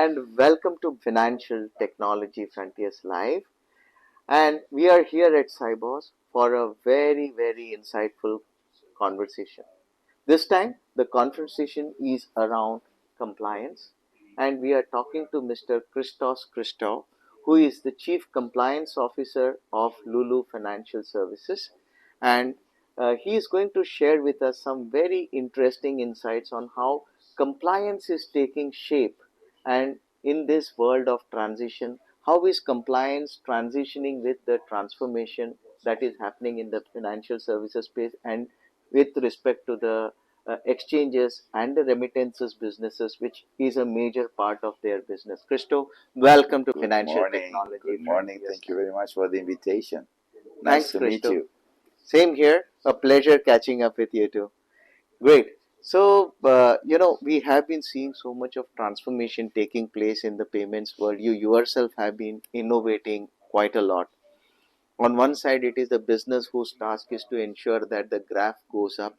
and welcome to Financial Technology Frontiers Live. And we are here at Cybos for a very insightful conversation. This time, the conversation is around compliance, and we are talking to Mr. Christos Christou, who is the Chief Compliance Officer of Lulu Financial Services. And he is going to share with us some very interesting insights on how compliance is taking shape. And in this world of transition, how is compliance transitioning with the transformation that is happening in the financial services space and with respect to the exchanges and the remittances businesses, which is a major part of their business. Christo, welcome to Good Financial morning. Technology. Good morning. Yes. Thank you very much for the invitation. Thanks, Nice to meet Christo. you. Same here. A pleasure catching up with you too. Great. So, we have been seeing so much of transformation taking place in the payments world. You yourself have been innovating quite a lot. On one side, it is the business whose task is to ensure that the graph goes up.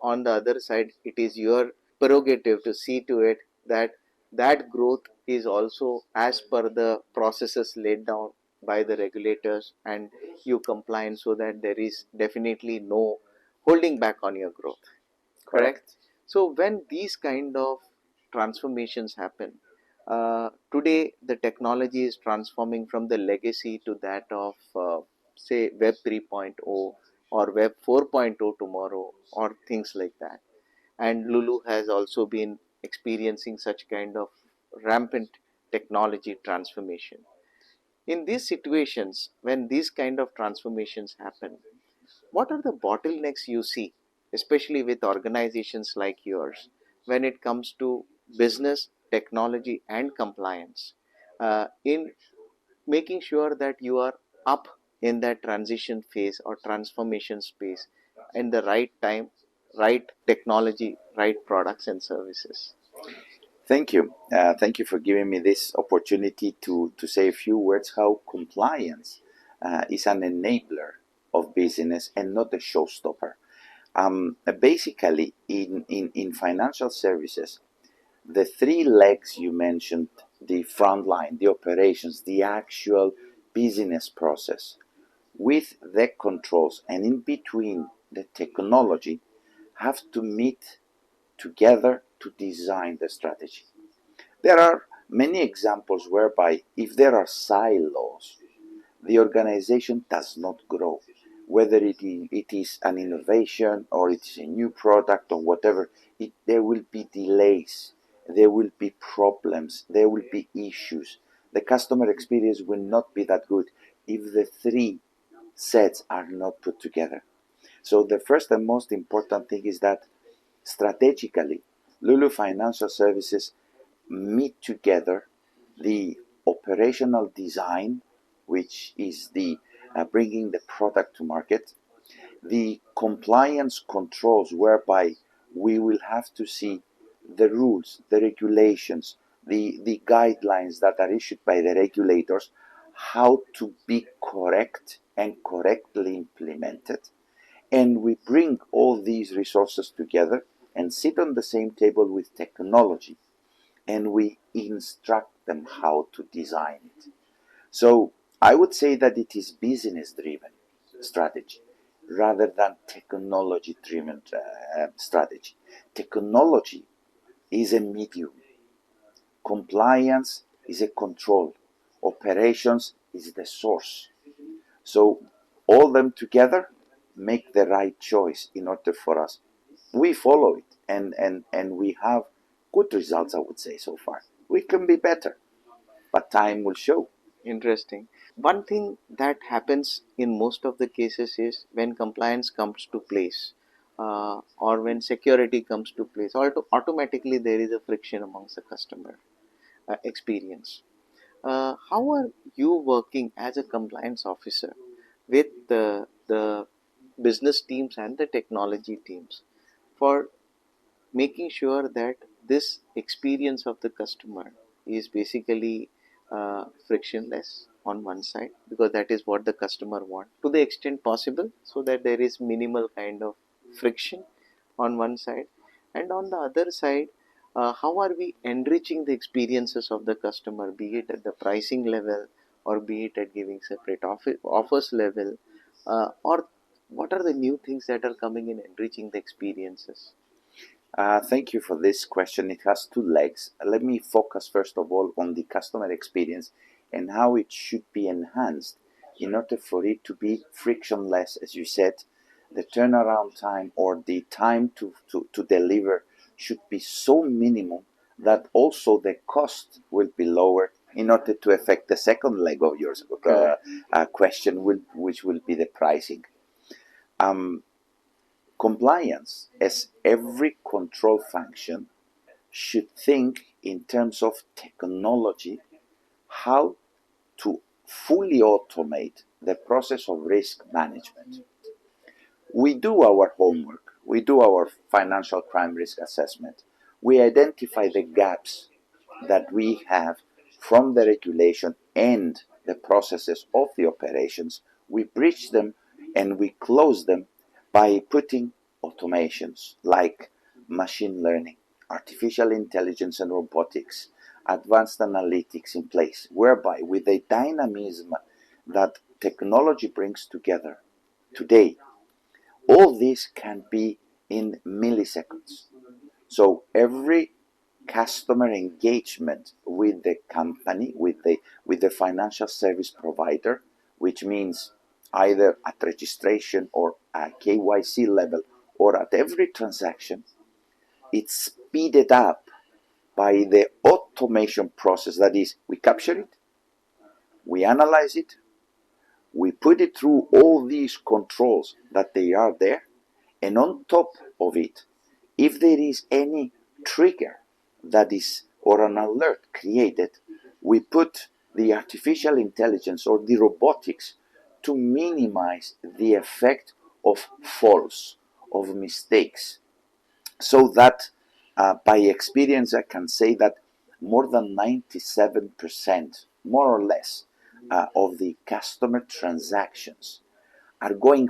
On the other side, it is your prerogative to see to it that that growth is also as per the processes laid down by the regulators and you comply so that there is definitely no holding back on your growth. Correct? So when these kind of transformations happen, today the technology is transforming from the legacy to that of say Web 3.0 or Web 4.0 tomorrow or things like that. And Lulu has also been experiencing such kind of rampant technology transformation. In these situations, when these kind of transformations happen, what are the bottlenecks you see, especially with organizations like yours, when it comes to business, technology, and compliance, in making sure that you are up in that transition phase or transformation space in the right time, right technology, right products and services? Thank you. Thank you for giving me this opportunity to say a few words how compliance is an enabler of business and not a showstopper. Basically, in financial services, the three legs you mentioned, the front line, the operations, the actual business process, with the controls and in between the technology, have to meet together to design the strategy. There are many examples whereby if there are silos, the organization does not grow. Whether it is an innovation or it is a new product or whatever, there will be delays, there will be problems, there will be issues. The customer experience will not be that good if the three sets are not put together. So the first and most important thing is that strategically, Lulu Financial Services meet together the operational design, which is the bringing the product to market, the compliance controls, whereby we will have to see the rules, the regulations, the guidelines that are issued by the regulators, how to be correct and correctly implemented. And we bring all these resources together and sit on the same table with technology, and we instruct them how to design it. So I would say that it is business driven strategy rather than technology driven strategy. Technology is a medium, compliance is a control, operations is the source. So all them together make the right choice in order for us. We follow it and we have good results, I would say, so far. We can be better, but time will show. Interesting. One thing that happens in most of the cases is when compliance comes to place, or when security comes to place, automatically there is a friction amongst the customer experience. How are you working as a compliance officer with the business teams and the technology teams for making sure that this experience of the customer is basically frictionless on one side, because that is what the customer want to the extent possible, so that there is minimal kind of friction on one side, and on the other side, how are we enriching the experiences of the customer, be it at the pricing level or be it at giving separate offers level, or what are the new things that are coming in enriching the experiences? Thank you for this question. It has two legs. Let me focus first of all on the customer experience and how it should be enhanced in order for it to be frictionless. As you said, the turnaround time or the time to deliver should be so minimum that also the cost will be lower in order to affect the second leg of your question, which will be the pricing. Um, Compliance, as every control function, should think in terms of technology, how to fully automate the process of risk management. We do our homework, we do our financial crime risk assessment, we identify the gaps that we have from the regulation and the processes of the operations. We bridge them and we close them by putting automations like machine learning, artificial intelligence and robotics, advanced analytics in place, whereby with the dynamism that technology brings together today, all this can be in milliseconds. So every customer engagement with the company, with the financial service provider, which means either at registration or at KYC level or at every transaction, it's speeded up by the automation process. That is, we capture it, we analyze it, we put it through all these controls that they are there, and on top of it, if there is any trigger that is or an alert created, we put the artificial intelligence or the robotics to minimize the effect of faults, of mistakes, so that by experience I can say that more than 97%, more or less, of the customer transactions are going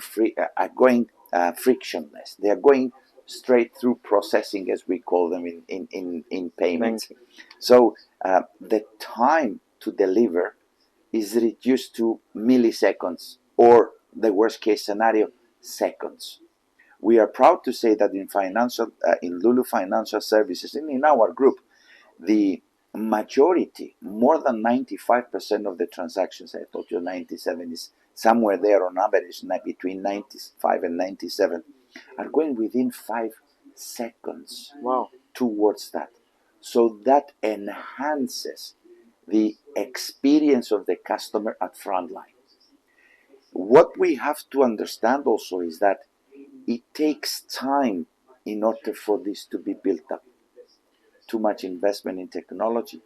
frictionless. They are going straight through processing, as we call them in payments. Banking. So the time to deliver is reduced to milliseconds, or the worst case scenario, seconds. We are proud to say that in Lulu Financial Services and in our group, the majority, more than 95% of the transactions, I told you 97 is somewhere there on average, between 95 and 97, are going within 5 seconds. Wow. Towards that. So that enhances the experience of the customer at frontline. What we have to understand also is that it takes time in order for this to be built up. Too much investment in technology,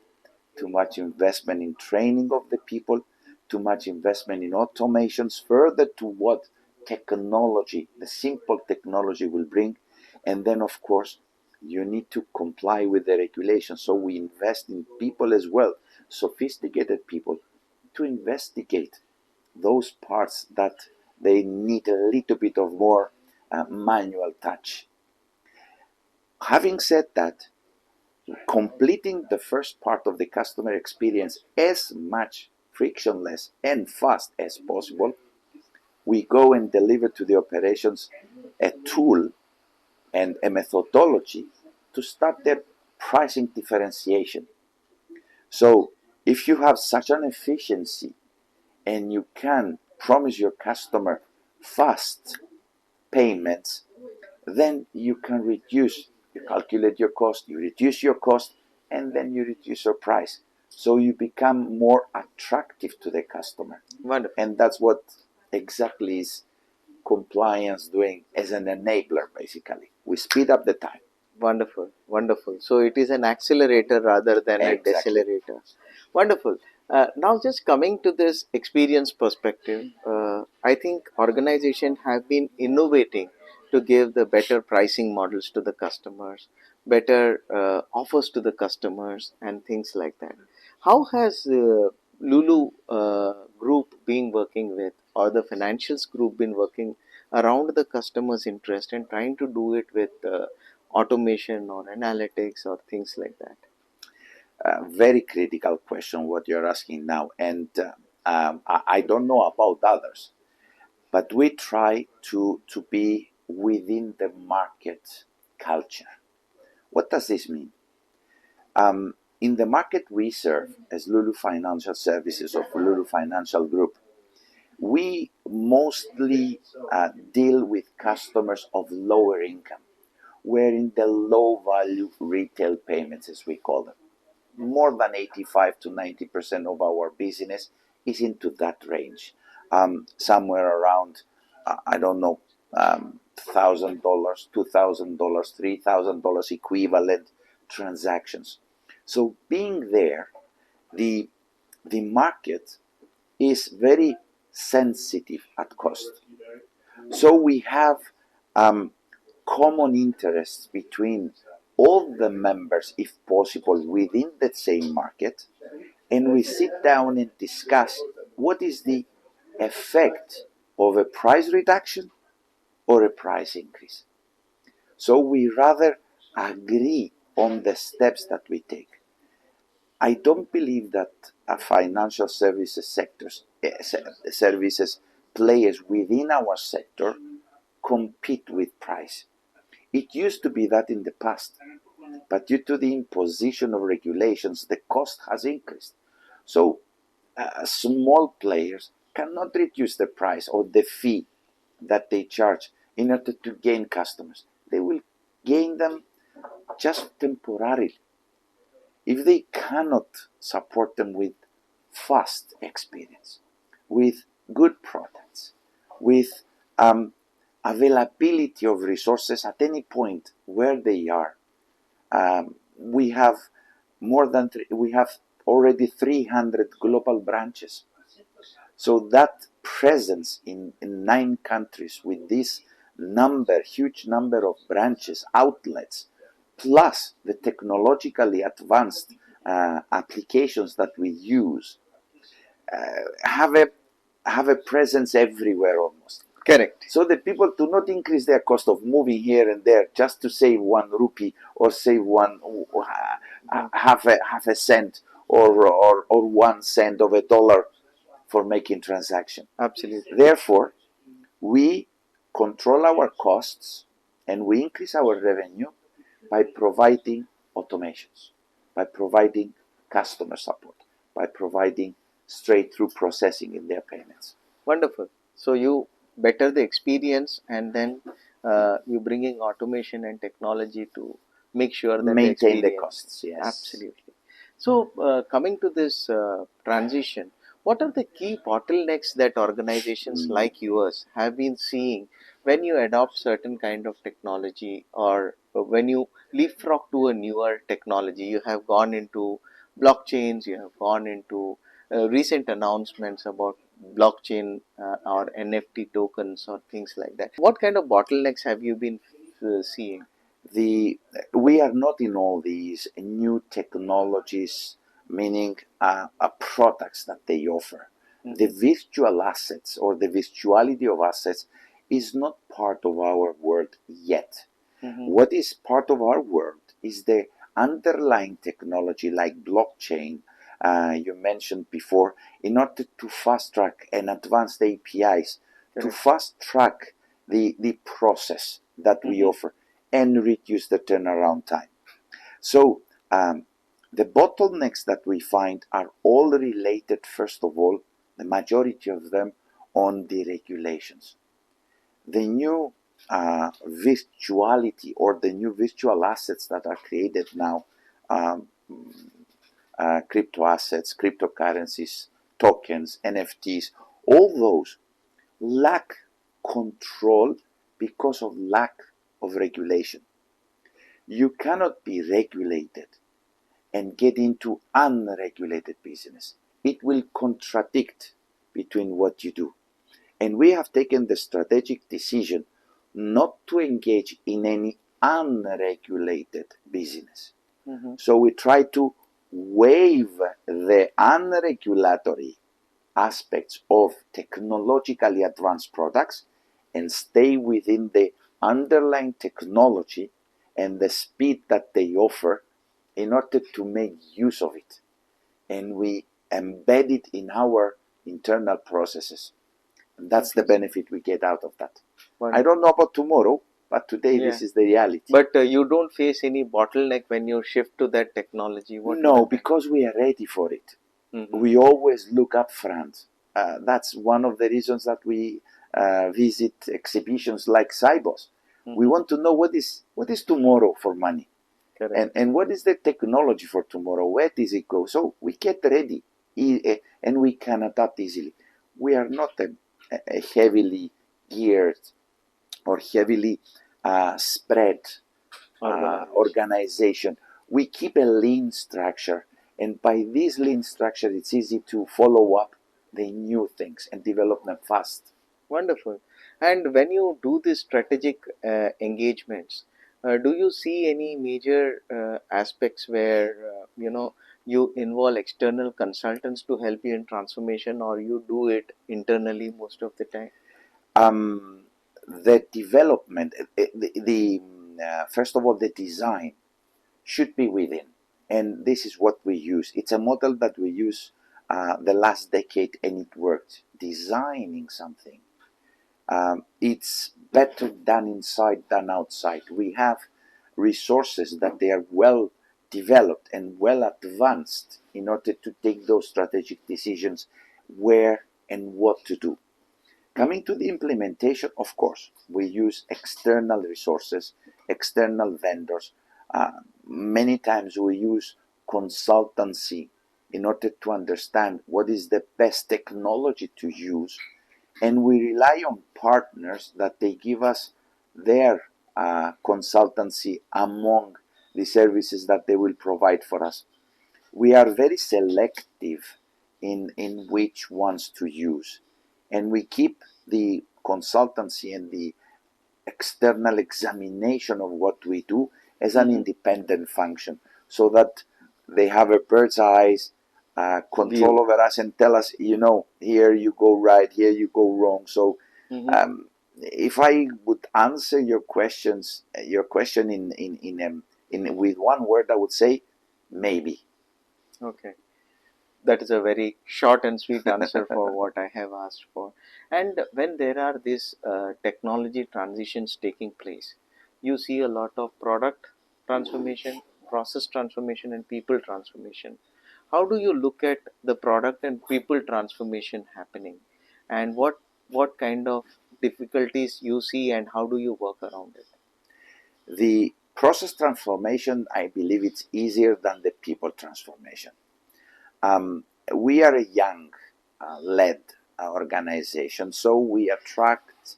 too much investment in training of the people, too much investment in automations, further to what technology, the simple technology will bring. And then, of course, you need to comply with the regulations. So we invest in people as well, sophisticated people, to investigate those parts that they need a little bit of more manual touch. Having said that, completing the first part of the customer experience as much frictionless and fast as possible, we go and deliver to the operations a tool and a methodology to start their pricing differentiation. So if you have such an efficiency and you can promise your customer fast payments, then you can reduce, you calculate your cost, you reduce your cost, and then you reduce your price. So you become more attractive to the customer. Wonderful. And that's what exactly is compliance doing as an enabler, basically. We speed up the time. Wonderful, wonderful. So it is an accelerator rather than a Exactly. decelerator. Wonderful. Now, just coming to this experience perspective, I think organizations have been innovating to give the better pricing models to the customers, better offers to the customers, and things like that. How has Lulu Group been working with, or the financials group been working around the customer's interest and trying to do it with automation or analytics or things like that? Very critical question what you're asking now, and I don't know about others, but we try to be within the market culture. What does this mean? In the market we serve as Lulu Financial Services of Lulu Financial Group, we mostly deal with customers of lower income. We're in the low value retail payments, as we call them. More than 85 to 90% of our business is into that range. Somewhere around, I don't know, $1,000, $2,000, $3,000 equivalent transactions. So being there, the market is very sensitive at cost. So we have common interests between all the members, if possible, within the same market, and we sit down and discuss what is the effect of a price reduction or a price increase. So we rather agree on the steps that we take. I don't believe that a financial services services players within our sector compete with price. It used to be that in the past, but due to the imposition of regulations, the cost has increased. So small players cannot reduce the price or the fee that they charge in order to gain customers. They will gain them just temporarily. If they cannot support them with fast experience, with good products, with availability of resources at any point where they are, we have we have already 300 global branches. So that presence in 9 countries with this huge number of branches, outlets, plus the technologically advanced applications that we use, have a presence everywhere almost. Correct. So the people do not increase their cost of moving here and there just to save 1 rupee or save half a cent or 1 cent of a dollar for making transaction. Absolutely. Therefore, we control our costs and we increase our revenue by providing automations, by providing customer support, by providing straight-through processing in their payments. Wonderful. So you better the experience, and then you bringing automation and technology to make sure that maintain the costs. Yes, absolutely. So coming to this transition, what are the key bottlenecks that organizations like yours have been seeing when you adopt certain kind of technology, or when you leapfrog to a newer technology? You have gone into blockchains, you have gone into recent announcements about blockchain or NFT tokens or things like that. What kind of bottlenecks have you been seeing? We are not in all these new technologies, meaning products that they offer. Mm-hmm. The virtual assets or the virtuality of assets is not part of our world yet. Mm-hmm. What is part of our world is the underlying technology like blockchain, you mentioned before, in order to fast track and advanced APIs, to fast track the process that we offer and reduce the turnaround time. So the bottlenecks that we find are all related, first of all, the majority of them, on the regulations. The new virtuality or the new virtual assets that are created now, crypto assets, cryptocurrencies, tokens, NFTs, all those lack control because of lack of regulation. You cannot be regulated and get into unregulated business. It will contradict between what you do. And we have taken the strategic decision not to engage in any unregulated business. Mm-hmm. So we try to waive the unregulatory aspects of technologically advanced products and stay within the underlying technology and the speed that they offer in order to make use of it. And we embed it in our internal processes. And that's the benefit we get out of that. I don't know about tomorrow, but today this is the reality. But you don't face any bottleneck when you shift to that technology? No, because we are ready for it. We always look up front. That's one of the reasons that we visit exhibitions like Cybos. We want to know what is tomorrow for money. And what is the technology for tomorrow? Where does it go? So we get ready and we can adapt easily. We are not a heavily geared or heavily spread organization. We keep a lean structure, and by this lean structure, it's easy to follow up the new things and develop them fast. Wonderful. And when you do these strategic engagements, do you see any major aspects where you involve external consultants to help you in transformation, or you do it internally most of the time? The development, first of all, the design should be within, and this is what we use. It's a model that we use the last decade, and it worked. Designing something, it's better done inside than outside. We have resources that they are well developed and well advanced in order to take those strategic decisions where and what to do. Coming to the implementation, of course, we use external resources, external vendors. Many times we use consultancy in order to understand what is the best technology to use, and we rely on partners that they give us their consultancy among the services that they will provide for us. We are very selective in which ones to use, and we keep the consultancy and the external examination of what we do as an independent function, so that they have a bird's eyes control over us and tell us, here you go right, here you go wrong. So if I would answer your question in with one word, I would say maybe. Okay. That is a very short and sweet answer for what I have asked for. And when there are these technology transitions taking place, you see a lot of product transformation, process transformation, and people transformation. How do you look at the product and people transformation happening, and what kind of difficulties you see, and how do you work around it? The process transformation, I believe it's easier than the people transformation. We are a young led organization, so we attract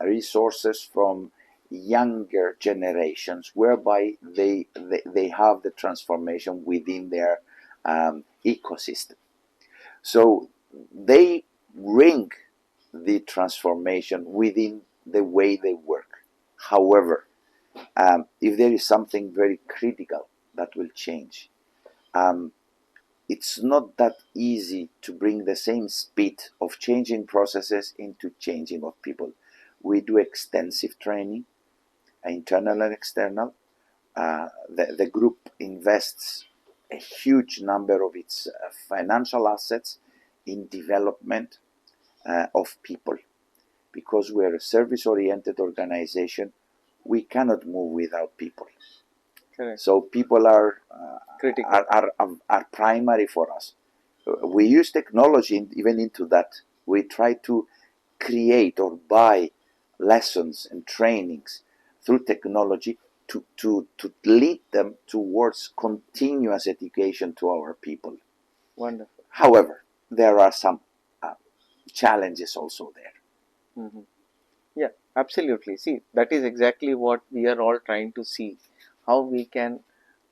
resources from younger generations, whereby they have the transformation within their ecosystem. So they bring the transformation within the way they work. However, if there is something very critical that will change, it's not that easy to bring the same speed of changing processes into changing of people. We do extensive training, internal and external. The group invests a huge number of its financial assets in development of people. Because we're a service-oriented organization, we cannot move without people. Correct. So people are Critical. are primary for us. We use technology even into that. We try to create or buy lessons and trainings through technology to lead them towards continuous education to our people. Wonderful. However, there are some challenges also there. Yeah, absolutely. See, that is exactly what we are all trying to see, how we can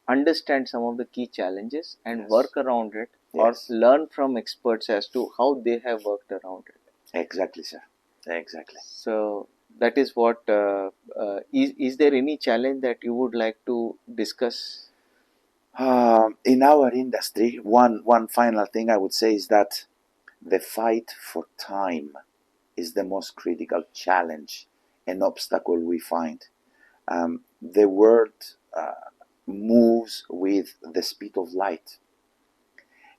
understand some of the key challenges and work around it, or learn from experts as to how they have worked around it. Exactly, sir. Exactly. So that is what is there any challenge that you would like to discuss? In our industry, one final thing I would say is that the fight for time is the most critical challenge and obstacle we find. The world moves with the speed of light,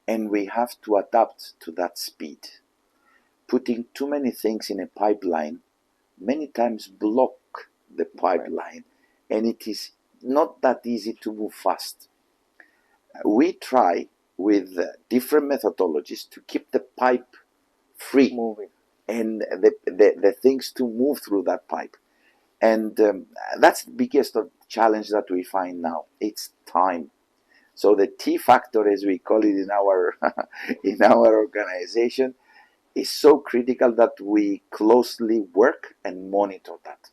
and we have to adapt to that speed. Putting too many things in a pipeline many times block the pipeline, and it is not that easy to move fast. We try with different methodologies to keep the pipe free Moving. and the things to move through that pipe. And that's the biggest challenge that we find now. It's time. So the T factor, as we call it in our in our organization, is so critical that we closely work and monitor that.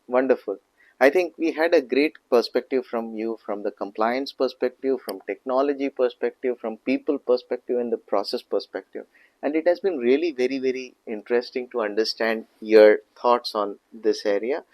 Wonderful. I think we had a great perspective from you, from the compliance perspective, from technology perspective, from people perspective, and the process perspective. And it has been really very, very interesting to understand your thoughts on this area.